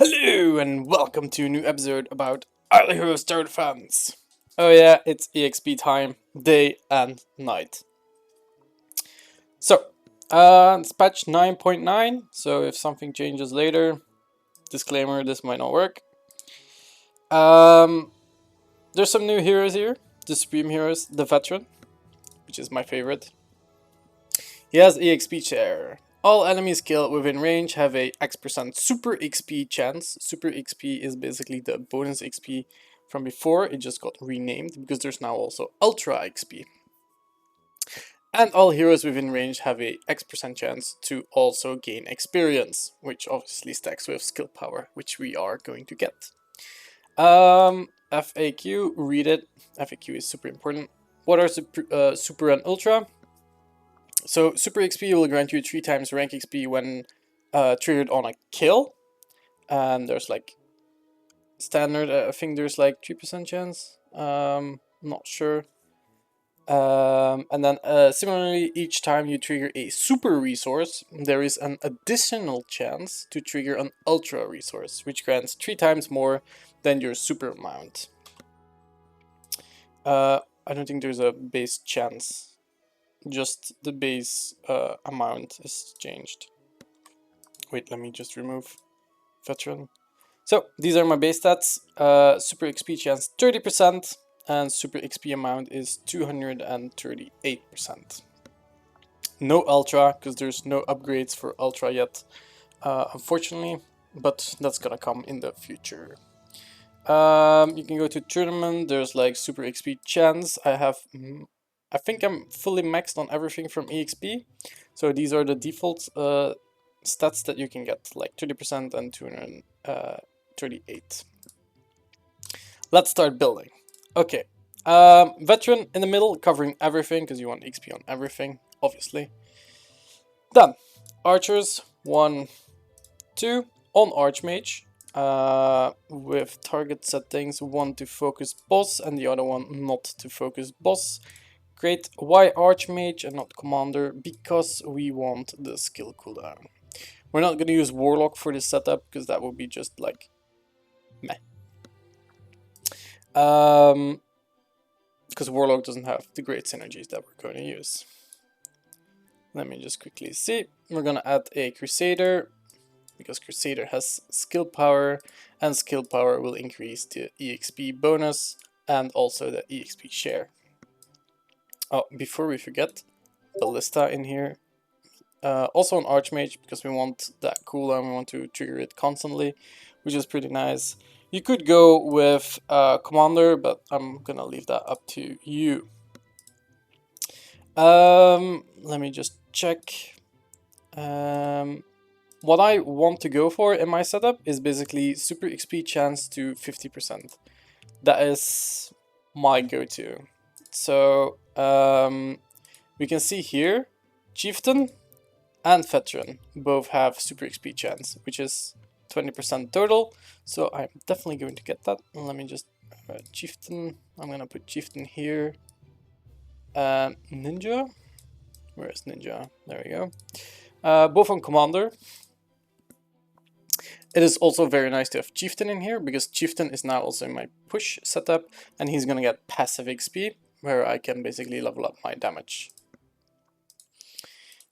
Hello and welcome to a new episode about Early Heroes Tower Defense. Oh yeah, it's EXP time, day and night. So, it's patch 9.9, so if something changes later, disclaimer, this might not work. There's some new heroes here, the Supreme Heroes, the Veteran, which is my favorite. He has EXP share. All enemies killed within range have a X% Super XP chance. Super XP is basically the bonus XP from before, it just got renamed because there's now also Ultra XP. And all heroes within range have a X% chance to also gain experience, which obviously stacks with skill power, which we are going to get. FAQ, read it. FAQ is super important. What are Super and Ultra? So Super XP will grant you 3 times rank XP when triggered on a kill. And there's like standard, I think there's like 3% chance. Not sure. And then similarly, each time you trigger a super resource, there is an additional chance to trigger an ultra resource, which grants 3 times more than your super amount. I don't think there's a base chance. Just the base amount is changed. Wait, let me just remove Veteran. So these are my base stats. Super XP chance 30%, and Super XP amount is 238%. No Ultra, because there's no upgrades for Ultra yet, unfortunately, but that's gonna come in the future. You can go to tournament, there's like Super XP chance. I think I'm fully maxed on everything from EXP. So these are the default stats that you can get, like 30% and 238. Let's start building. Okay. Veteran in the middle, covering everything, because you want XP on everything, obviously. Done. Archers, 1, 2. On Archmage, with target settings, one to focus boss and the other one not to focus boss. Great. Why Archmage and not Commander? Because we want the skill cooldown. We're not going to use Warlock for this setup because that would be just like meh. Because Warlock doesn't have the great synergies that we're going to use. Let me just quickly see. We're going to add a Crusader because Crusader has skill power, and skill power will increase the EXP bonus and also the EXP share. Oh, before we forget, Ballista in here. Also an Archmage, because we want that cooldown, we want to trigger it constantly, which is pretty nice. You could go with Commander, but I'm gonna leave that up to you. Let me just check. What I want to go for in my setup is basically Super XP chance to 50%. That is my go-to. So we can see here, Chieftain and Veteran both have Super XP chance, which is 20% total. So I'm definitely going to get that. Let me just Chieftain. I'm gonna put Chieftain here. Ninja. Where is Ninja? There we go. Both on Commander. It is also very nice to have Chieftain in here, because Chieftain is now also in my push setup, and he's gonna get passive XP, where I can basically level up my damage.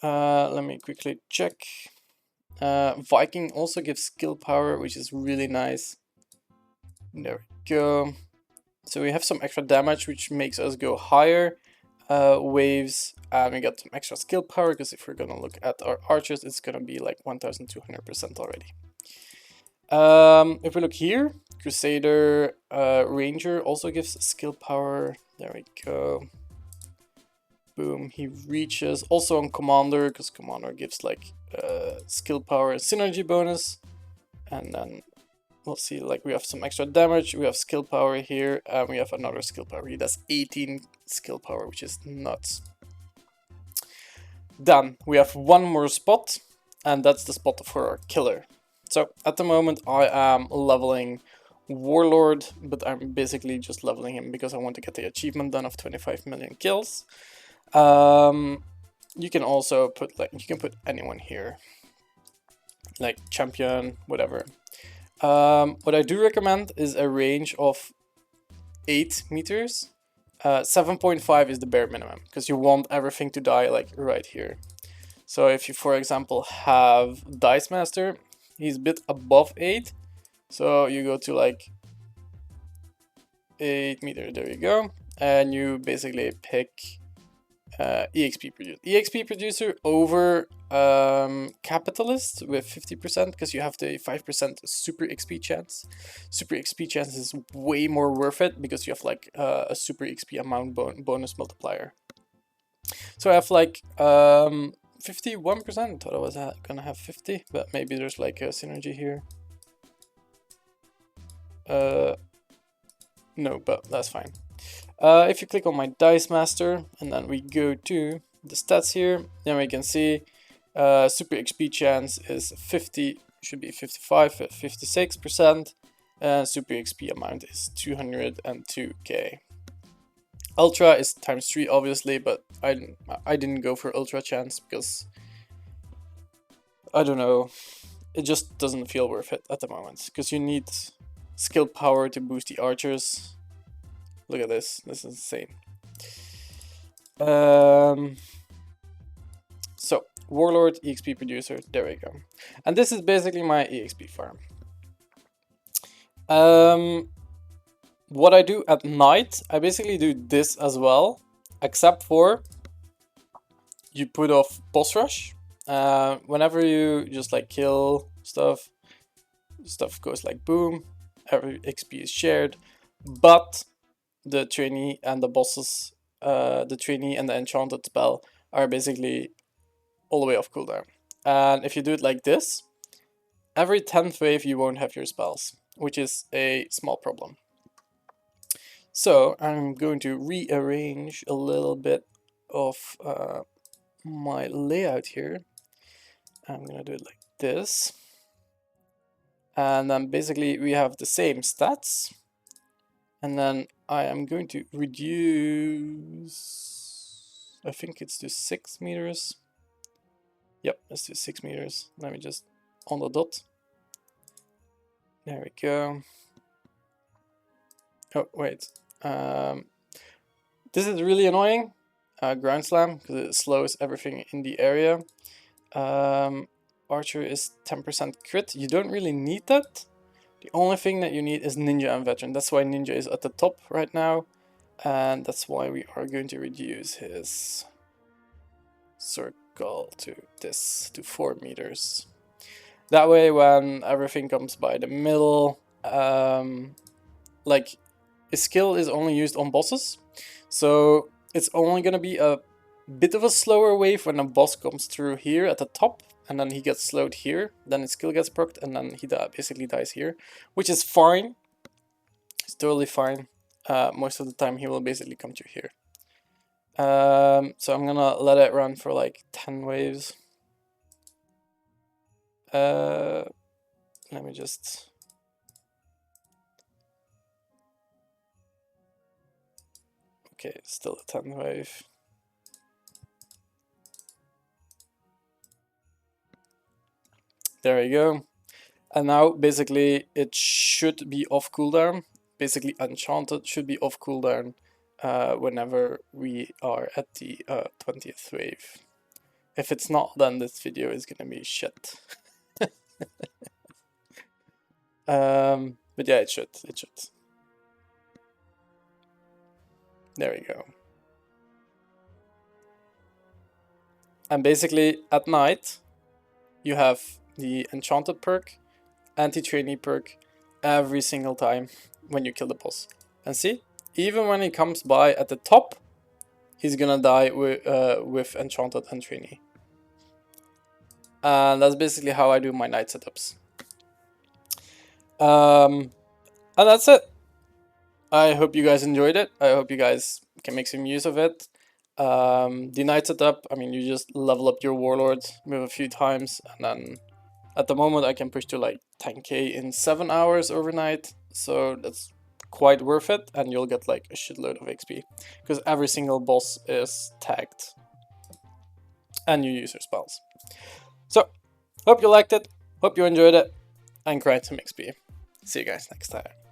Let me quickly check. Viking also gives skill power, which is really nice. There we go. So we have some extra damage, which makes us go higher waves, and we got some extra skill power, because if we're gonna look at our archers, it's gonna be like 1200% already. If we look here, Crusader Ranger also gives skill power. There we go. Boom, he reaches. Also on Commander, because Commander gives like skill power and synergy bonus. And then we'll see, like we have some extra damage, we have skill power here, and we have another skill power. He does 18 skill power, which is nuts. Done. We have one more spot, and that's the spot for our killer. So at the moment I am leveling Warlord, but I'm basically just leveling him because I want to get the achievement done of 25 million kills. You can also put, like, you can put anyone here, like champion, whatever. What I do recommend is a range of 8 meters. 7.5 is the bare minimum because you want everything to die like right here. So if you, for example, have Dice Master, he's a bit above 8. So you go to like 8 meters, there you go. And you basically pick EXP producer. EXP producer over capitalist with 50% because you have the 5% super XP chance. Super XP chance is way more worth it because you have like a super XP amount bonus multiplier. So I have like 51%. Thought I was gonna have 50, but maybe there's like a synergy here. No, but that's fine. If you click on my Dice Master and then we go to the stats here, then we can see super XP chance is 50, should be 55, 56%, and super XP amount is 202k. Ultra is times 3 obviously, but I didn't go for Ultra chance because I don't know, it just doesn't feel worth it at the moment because you need skill power to boost the archers. Look at this is insane. So Warlord, EXP producer, there we go. And this is basically my EXP farm. What I do at night, I basically do this as well, except for you put off boss rush. Whenever you just like kill stuff goes like boom, every XP is shared, but the trainee and the bosses, the trainee and the enchanted spell are basically all the way off cooldown. And if you do it like this, every 10th wave you won't have your spells, which is a small problem. So I'm going to rearrange a little bit of my layout here. I'm gonna do it like this. And then basically we have the same stats. And then I am going to reduce, I think it's to 6 meters. Yep, let's do 6 meters. Let me just on the dot. There we go. Oh, wait. This is really annoying. Ground slam, because it slows everything in the area. Archer is 10% crit. You don't really need that. The only thing that you need is Ninja and Veteran. That's why Ninja is at the top right now. And that's why we are going to reduce his circle to this, to 4 meters. That way when everything comes by the middle, like his skill is only used on bosses. So it's only going to be a bit of a slower wave when a boss comes through here at the top. And then he gets slowed here, then his skill gets procced, and then he basically dies here. Which is fine. It's totally fine. Most of the time he will basically come through here. So I'm gonna let it run for like 10 waves. Let me just... Okay, still a 10 wave. There you go. And now basically it should be off cooldown. Basically Enchanted should be off cooldown whenever we are at the 20th wave. If it's not, then this video is gonna be shit. But yeah, it should. There we go. And basically at night you have the Enchanted perk, anti-trainee perk every single time when you kill the boss. And see, even when he comes by at the top, he's gonna die with Enchanted and trainee. And that's basically how I do my night setups. And that's it. I hope you guys enjoyed it. I hope you guys can make some use of it. The night setup, I mean, you just level up your warlord, move a few times, and then at the moment I can push to like 10k in 7 hours overnight, so that's quite worth it, and you'll get like a shitload of XP, because every single boss is tagged, and you use your spells. So, hope you liked it, hope you enjoyed it, and grind some XP. See you guys next time.